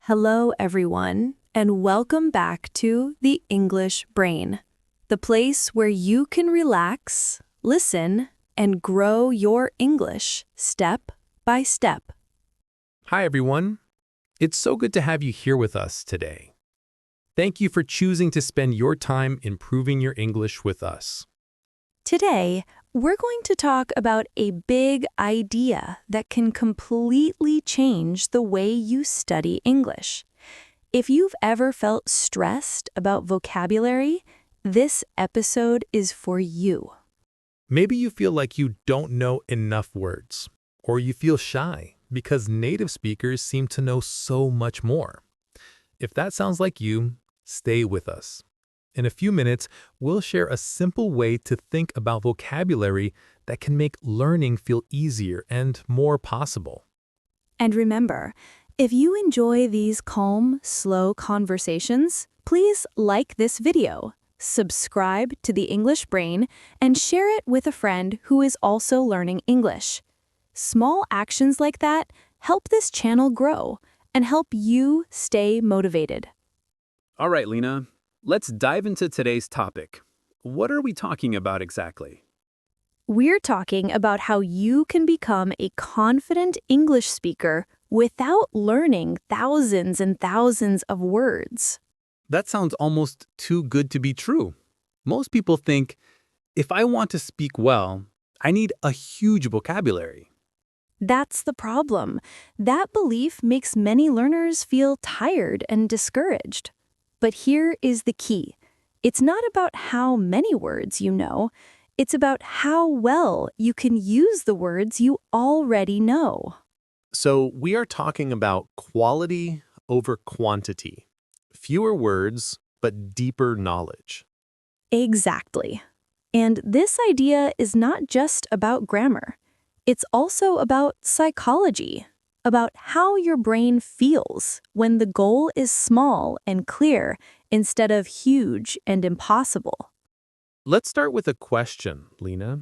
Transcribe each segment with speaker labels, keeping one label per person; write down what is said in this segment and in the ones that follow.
Speaker 1: Hello, everyone, and welcome back to the English Brain, the place where you can relax, listen, and grow your English step by step.
Speaker 2: Hi, everyone. It's so good to have you here with us today. Thank you for choosing to spend your time improving your English with us.
Speaker 1: Today, we're going to talk about a big idea that can completely change the way you study English. If you've ever felt stressed about vocabulary, this episode is for you.
Speaker 2: Maybe you feel like you don't know enough words, or you feel shy because native speakers seem to know so much more. If that sounds like you, stay with us. In a few minutes, we'll share a simple way to think about vocabulary that can make learning feel easier and more possible.
Speaker 1: And remember, if you enjoy these calm, slow conversations, please like this video, subscribe to the English Brain, and share it with a friend who is also learning English. Small actions like that help this channel grow and help you stay motivated.
Speaker 3: All right, Lena, let's dive into today's topic. What are we talking about exactly?
Speaker 1: We're talking about how you can become a confident English speaker without learning thousands and thousands of words.
Speaker 3: That sounds almost too good to be true. Most people think, if I want to speak well, I need a huge vocabulary.
Speaker 1: That's the problem. That belief makes many learners feel tired and discouraged. But here is the key. It's not about how many words you know. It's about how well you can use the words you already know.
Speaker 2: So we are talking about quality over quantity. Fewer words, but deeper knowledge.
Speaker 1: Exactly. And this idea is not just about grammar. It's also about psychology, about how your brain feels when the goal is small and clear instead of huge and impossible.
Speaker 2: Let's start with a question, Lena.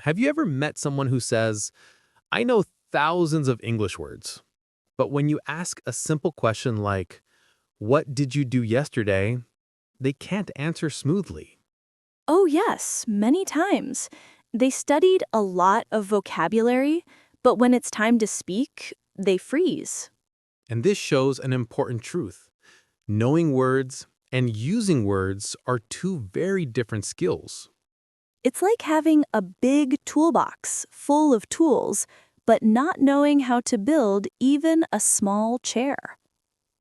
Speaker 2: Have you ever met someone who says, I know thousands of English words, but when you ask a simple question like, what did you do yesterday? They can't answer smoothly.
Speaker 1: Oh yes, many times. They studied a lot of vocabulary, but when it's time to speak, they freeze.
Speaker 2: And this shows an important truth. Knowing words and using words are two very different skills.
Speaker 1: It's like having a big toolbox full of tools, but not knowing how to build even a small chair.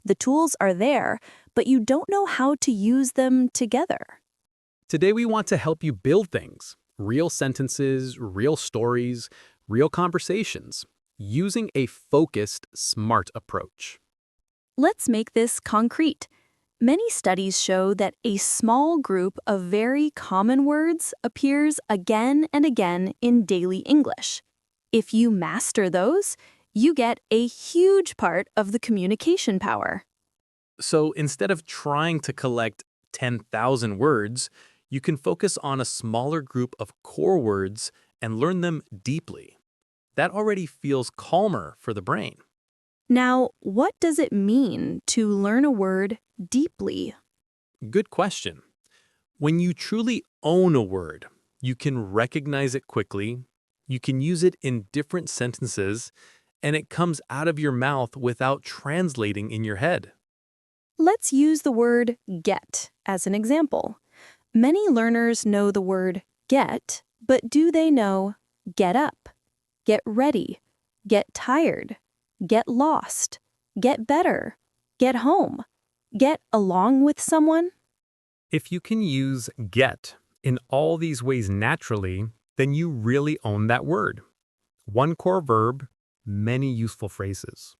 Speaker 1: The tools are there, but you don't know how to use them together.
Speaker 3: Today we want to help you build things, real sentences, real stories, real conversations, using a focused, smart approach.
Speaker 1: Let's make this concrete. Many studies show that a small group of very common words appears again and again in daily English. If you master those, you get a huge part of the communication power.
Speaker 2: So instead of trying to collect 10,000 words, you can focus on a smaller group of core words and learn them deeply. That already feels calmer for the brain.
Speaker 1: Now, what does it mean to learn a word deeply?
Speaker 2: Good question. When you truly own a word, you can recognize it quickly, you can use it in different sentences, and it comes out of your mouth without translating in your head.
Speaker 1: Let's use the word get as an example. Many learners know the word get, but do they know get up, get ready, get tired, get lost, get better, get home, get along with someone?
Speaker 2: If you can use get in all these ways naturally, then you really own that word. One core verb, many useful phrases.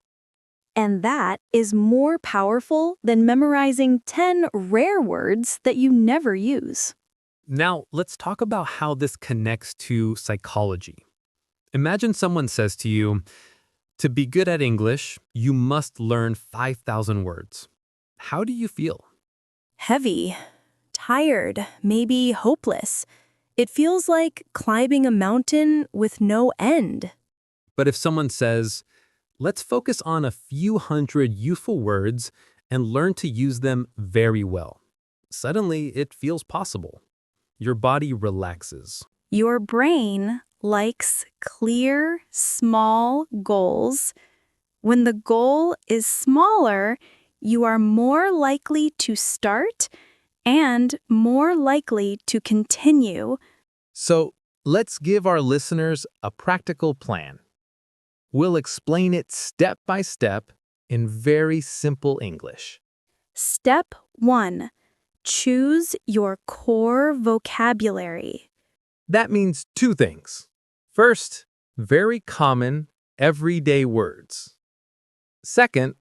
Speaker 1: And that is more powerful than memorizing 10 rare words that you never use.
Speaker 2: Now, let's talk about how this connects to psychology. Imagine someone says to you, to be good at English, you must learn 5,000 words. How do you feel?
Speaker 1: Heavy, tired, maybe hopeless. It feels like climbing a mountain with no end.
Speaker 2: But if someone says,
Speaker 3: Let's focus on a few hundred useful words and learn to use them very well. Suddenly, it feels possible. Your body relaxes.
Speaker 1: Your brain likes clear, small goals. When the goal is smaller, you are more likely to start and more likely to continue.
Speaker 3: So, let's give our listeners a practical plan. We'll explain it step by step in very simple English.
Speaker 1: Step 1. Choose your core vocabulary.
Speaker 3: That means two things. First, very common, everyday words. Second,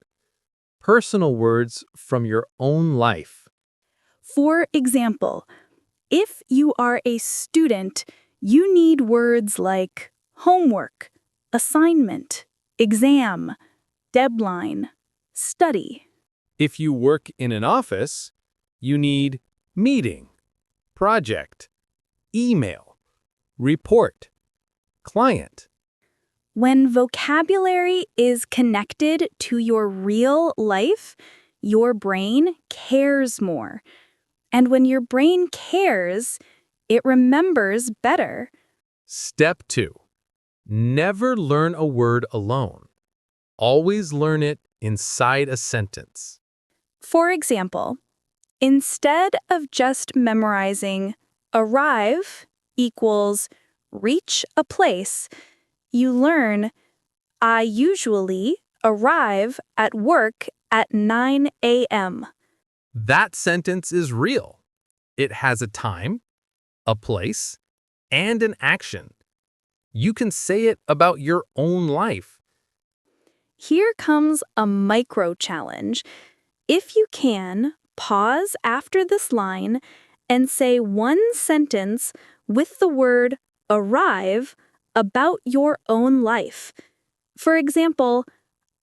Speaker 3: personal words from your own life.
Speaker 1: For example, if you are a student, you need words like homework, assignment, exam, deadline, study.
Speaker 3: If you work in an office, you need meeting, project, email, report, client.
Speaker 1: When vocabulary is connected to your real life, your brain cares more. And when your brain cares, it remembers better.
Speaker 3: Step 2. Never learn a word alone. Always learn it inside a sentence.
Speaker 1: For example, instead of just memorizing arrive equals reach a place, you learn I usually arrive at work at 9 a.m.
Speaker 3: That sentence is real. It has a time, a place, and an action. You can say it about your own life.
Speaker 1: Here comes a micro challenge. If you can, pause after this line and say one sentence with the word arrive about your own life. For example,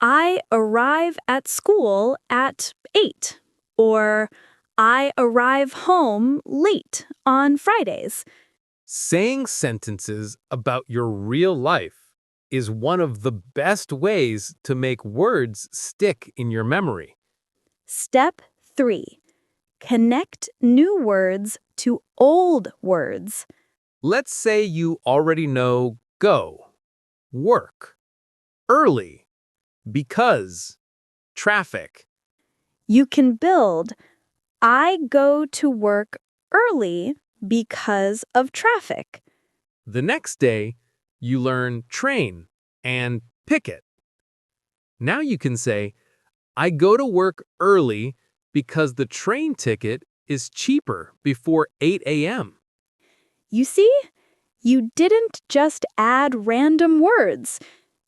Speaker 1: I arrive at school at 8, or I arrive home late on Fridays.
Speaker 3: Saying sentences about your real life is one of the best ways to make words stick in your memory.
Speaker 1: Step 3. Connect new words to old words.
Speaker 3: Let's say you already know go, work, early, because, traffic.
Speaker 1: You can build I go to work early because of traffic.
Speaker 3: The next day, you learn train and picket. Now you can say, I go to work early because the train ticket is cheaper before 8 a.m.
Speaker 1: You see, you didn't just add random words.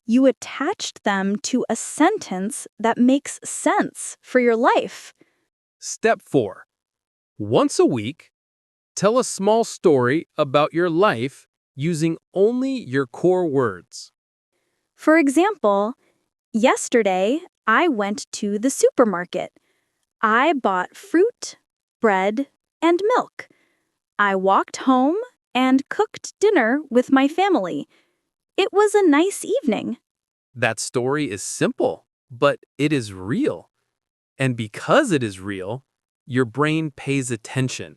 Speaker 1: You attached them to a sentence that makes sense for your life.
Speaker 3: Step 4. Once a week, tell a small story about your life using only your core words.
Speaker 1: For example, yesterday I went to the supermarket. I bought fruit, bread, and milk. I walked home and cooked dinner with my family. It was a nice evening.
Speaker 3: That story is simple, but it is real. And because it is real, your brain pays attention.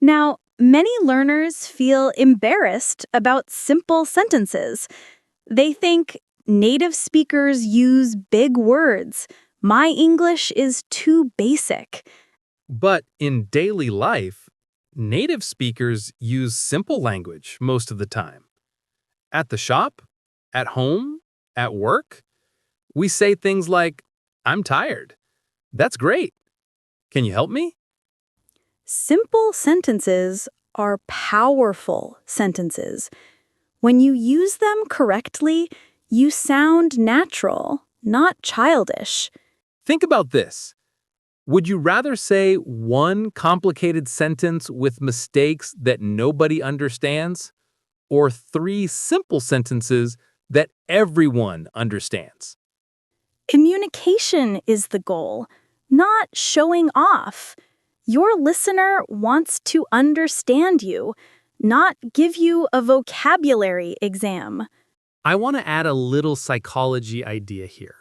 Speaker 1: Now, many learners feel embarrassed about simple sentences. They think native speakers use big words. My English is too basic.
Speaker 3: But in daily life, native speakers use simple language most of the time. At the shop, at home, at work, we say things like, I'm tired. That's great. Can you help me?
Speaker 1: Simple sentences are powerful sentences. When you use them correctly, you sound natural, not childish.
Speaker 3: Think about this. Would you rather say one complicated sentence with mistakes that nobody understands, or 3 simple sentences that everyone understands?
Speaker 1: Communication is the goal, not showing off. Your listener wants to understand you, not give you a vocabulary exam.
Speaker 3: I want to add a little psychology idea here.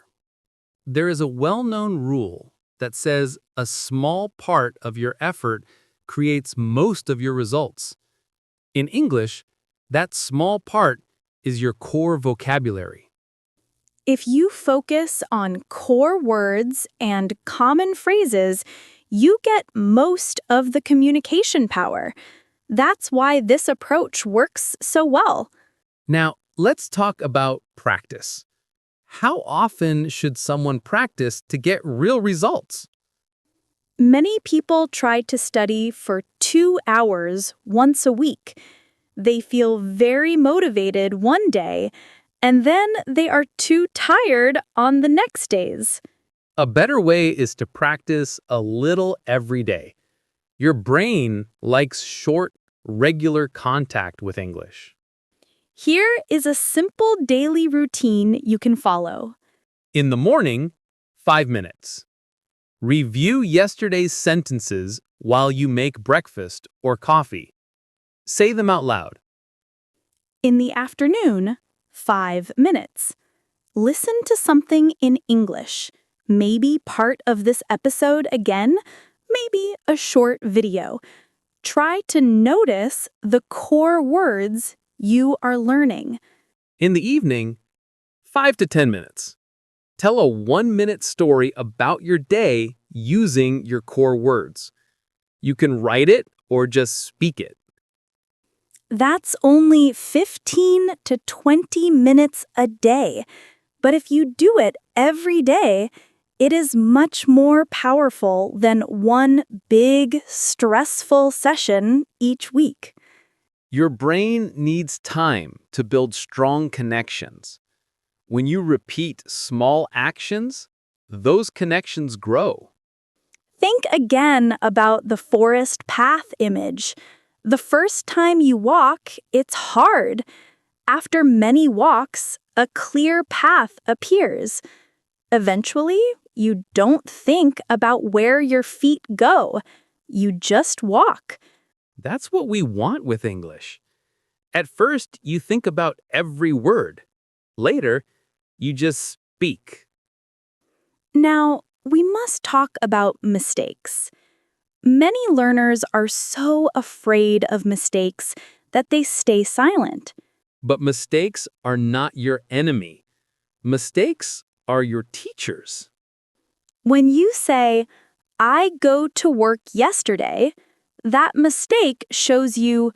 Speaker 3: There is a well-known rule that says a small part of your effort creates most of your results. In English, that small part is your core vocabulary.
Speaker 1: If you focus on core words and common phrases, you get most of the communication power. That's why this approach works so well.
Speaker 3: Now, let's talk about practice. How often should someone practice to get real results?
Speaker 1: Many people try to study for 2 hours once a week. They feel very motivated one day, and then they are too tired on the next days.
Speaker 3: A better way is to practice a little every day. Your brain likes short, regular contact with English.
Speaker 1: Here is a simple daily routine you can follow.
Speaker 3: In the morning, 5 minutes. Review yesterday's sentences while you make breakfast or coffee. Say them out loud.
Speaker 1: In the afternoon, 5 minutes. Listen to something in English. Maybe part of this episode again, maybe a short video. Try to notice the core words you are learning.
Speaker 3: In the evening, 5 to 10 minutes. Tell a 1-minute story about your day using your core words. You can write it or just speak it.
Speaker 1: That's only 15 to 20 minutes a day. But if you do it every day, it is much more powerful than one big, stressful session each week.
Speaker 3: Your brain needs time to build strong connections. When you repeat small actions, those connections grow.
Speaker 1: Think again about the forest path image. The first time you walk, it's hard. After many walks, a clear path appears. Eventually, you don't think about where your feet go. You just walk.
Speaker 3: That's what we want with English. At first, you think about every word. Later, you just speak.
Speaker 1: Now, we must talk about mistakes. Many learners are so afraid of mistakes that they stay silent.
Speaker 3: But mistakes are not your enemy. Mistakes are your teachers.
Speaker 1: When you say, "I go to work yesterday," that mistake shows you,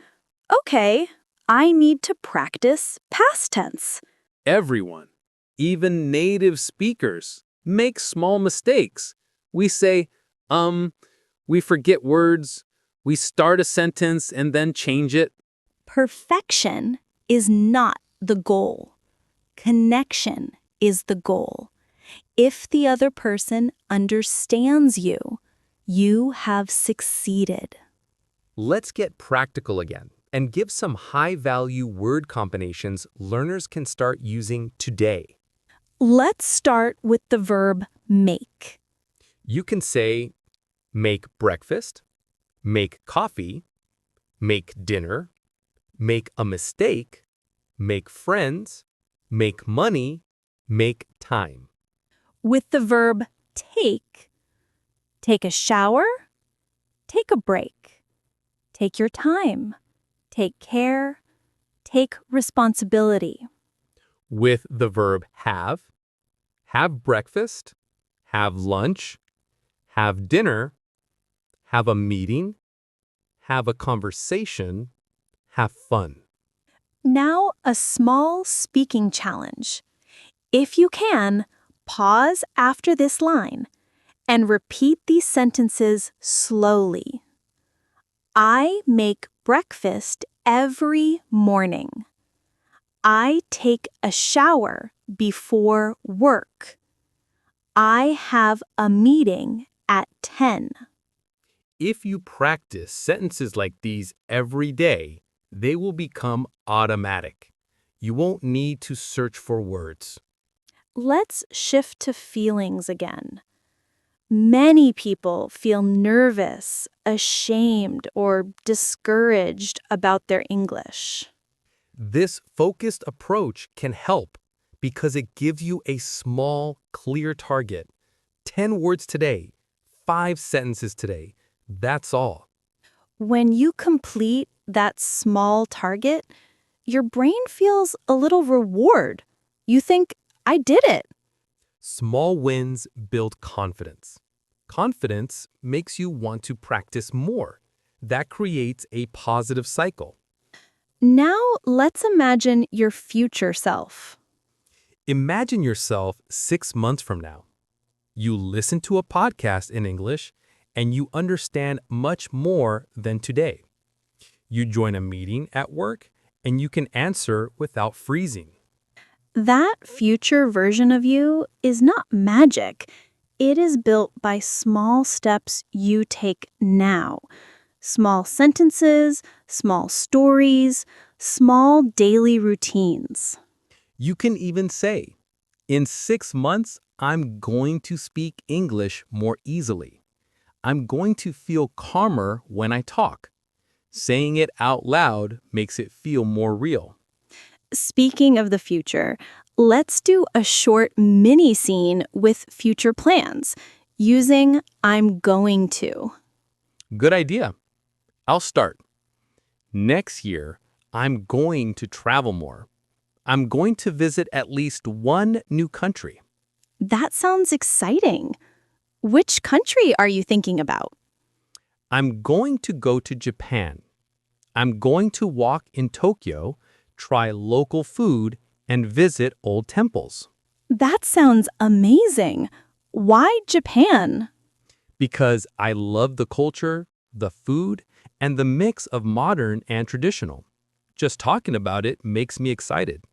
Speaker 1: okay, I need to practice past tense.
Speaker 3: Everyone, even native speakers, make small mistakes. We say, we forget words, we start a sentence and then change it.
Speaker 1: Perfection is not the goal. Connection is the goal. If the other person understands you, you have succeeded.
Speaker 2: Let's get practical again and give some high-value word combinations learners can start using today.
Speaker 1: Let's start with the verb make.
Speaker 2: You can say, make breakfast, make coffee, make dinner, make a mistake, make friends, make money, make time.
Speaker 1: With the verb take a shower, take a break, take your time, take care, take responsibility.
Speaker 2: With the verb have breakfast, have lunch, have dinner, have a meeting, have a conversation, have fun.
Speaker 1: Now, a small speaking challenge. If you can, pause after this line and repeat these sentences slowly. I make breakfast every morning. I take a shower before work. I have a meeting at 10.
Speaker 2: If you practice sentences like these every day, they will become automatic. You won't need to search for words.
Speaker 1: Let's shift to feelings again. Many people feel nervous, ashamed, or discouraged about their English.
Speaker 2: This focused approach can help because it gives you a small, clear target. 10 words today, 5 sentences today. That's all.
Speaker 1: When you complete that small target, your brain feels a little reward. You think, I did it.
Speaker 2: Small wins build confidence. Confidence makes you want to practice more. That creates a positive cycle.
Speaker 1: Now let's imagine your future self.
Speaker 2: Imagine yourself 6 months from now. You listen to a podcast in English and you understand much more than today. You join a meeting at work and you can answer without freezing.
Speaker 1: That future version of you is not magic. It is built by small steps you take now. Small sentences, small stories, small daily routines.
Speaker 2: You can even say, in 6 months, I'm going to speak English more easily. I'm going to feel calmer when I talk. Saying it out loud makes it feel more real.
Speaker 1: Speaking of the future, let's do a short mini scene with future plans using I'm going to.
Speaker 2: Good idea. I'll start. Next year, I'm going to travel more. I'm going to visit at least one new country.
Speaker 1: That sounds exciting. Which country are you thinking about?
Speaker 2: I'm going to go to Japan. I'm going to walk in Tokyo, try local food, and visit old temples.
Speaker 1: That sounds amazing. Why Japan?
Speaker 2: Because I love the culture, the food, and the mix of modern and traditional. Just talking about it makes me excited.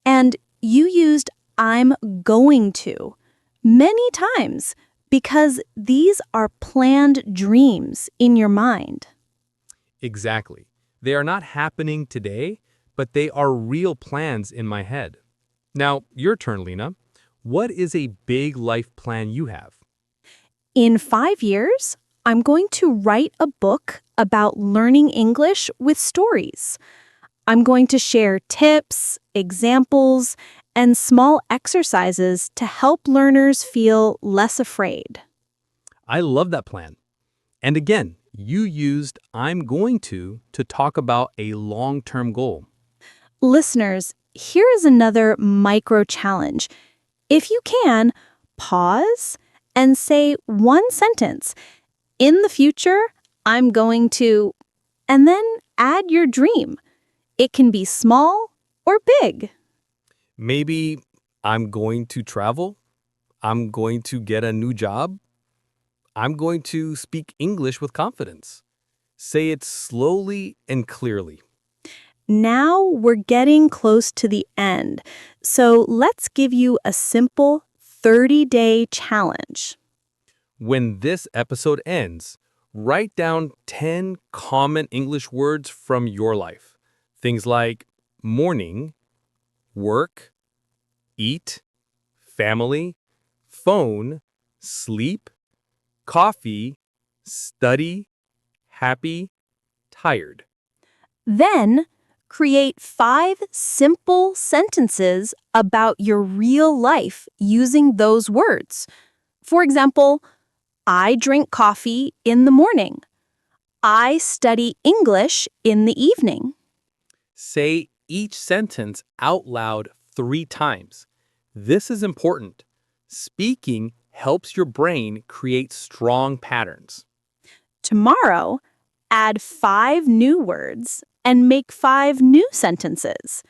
Speaker 1: And you used I'm going to many times because these are planned dreams in your mind.
Speaker 2: Exactly. They are not happening today, but they are real plans in my head. Now, your turn, Lena. What is a big life plan you have?
Speaker 1: In 5 years, I'm going to write a book about learning English with stories. I'm going to share tips, examples, and small exercises to help learners feel less afraid.
Speaker 2: I love that plan. And again, you used I'm going to talk about a long-term goal.
Speaker 1: Listeners, here is another micro challenge. If you can, pause and say one sentence. In the future, I'm going to, and then add your dream. It can be small or big.
Speaker 2: Maybe I'm going to travel. I'm going to get a new job. I'm going to speak English with confidence. Say it slowly and clearly.
Speaker 1: Now we're getting close to the end, so let's give you a simple 30-day challenge.
Speaker 2: When this episode ends, write down 10 common English words from your life. Things like morning, work, eat, family, phone, sleep, coffee, study, happy, tired.
Speaker 1: Then, create 5 simple sentences about your real life using those words. For example, I drink coffee in the morning. I study English in the evening.
Speaker 2: Say each sentence out loud 3 times. This is important. Speaking helps your brain create strong patterns.
Speaker 1: Tomorrow, add 5 new words and make 5 new sentences.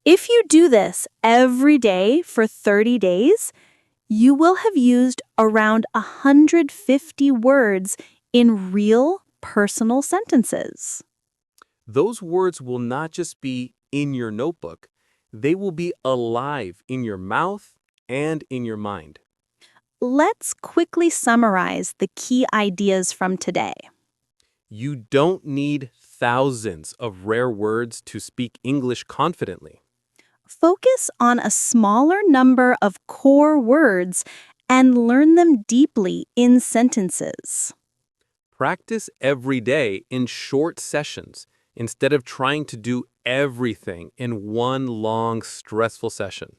Speaker 1: If you do this every day for 30 days, you will have used around 150 words in real personal sentences.
Speaker 2: Those words will not just be in your notebook, they will be alive in your mouth and in your mind.
Speaker 1: Let's quickly summarize the key ideas from today.
Speaker 2: You don't need thousands of rare words to speak English confidently.
Speaker 1: Focus on a smaller number of core words and learn them deeply in sentences.
Speaker 2: Practice every day in short sessions
Speaker 3: instead of trying to do everything in one long, stressful session.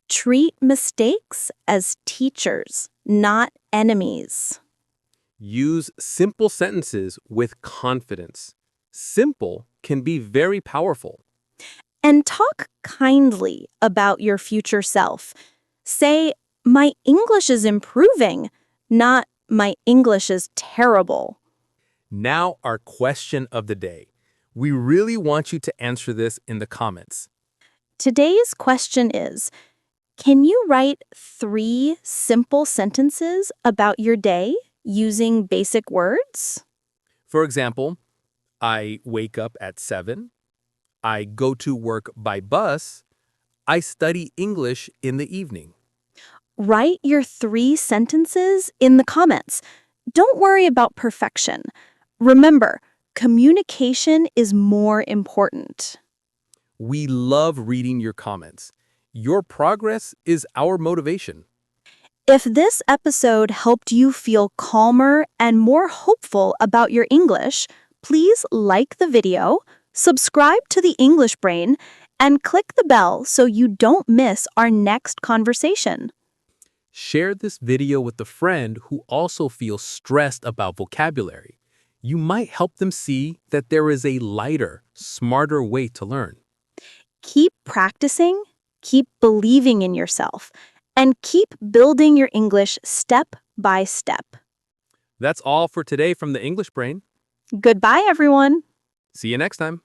Speaker 1: Treat mistakes as teachers, not enemies.
Speaker 3: Use simple sentences with confidence. Simple can be very powerful.
Speaker 1: And talk kindly about your future self. Say, my English is improving, not my English is terrible.
Speaker 3: Now, our question of the day. We really want you to answer this in the comments.
Speaker 1: Today's question is, can you write 3 simple sentences about your day using basic words?
Speaker 3: For example, I wake up at 7. I go to work by bus. I study English in the evening.
Speaker 1: Write your 3 sentences in the comments. Don't worry about perfection. Remember, communication is more important.
Speaker 3: We love reading your comments. Your progress is our motivation.
Speaker 1: If this episode helped you feel calmer and more hopeful about your English, please like the video, subscribe to the English Brain, and click the bell so you don't miss our next conversation.
Speaker 3: Share this video with a friend who also feels stressed about vocabulary. You might help them see that there is a lighter, smarter way to learn.
Speaker 1: Keep practicing, keep believing in yourself, and keep building your English step by step.
Speaker 3: That's all for today from the English Brain.
Speaker 1: Goodbye, everyone.
Speaker 3: See you next time.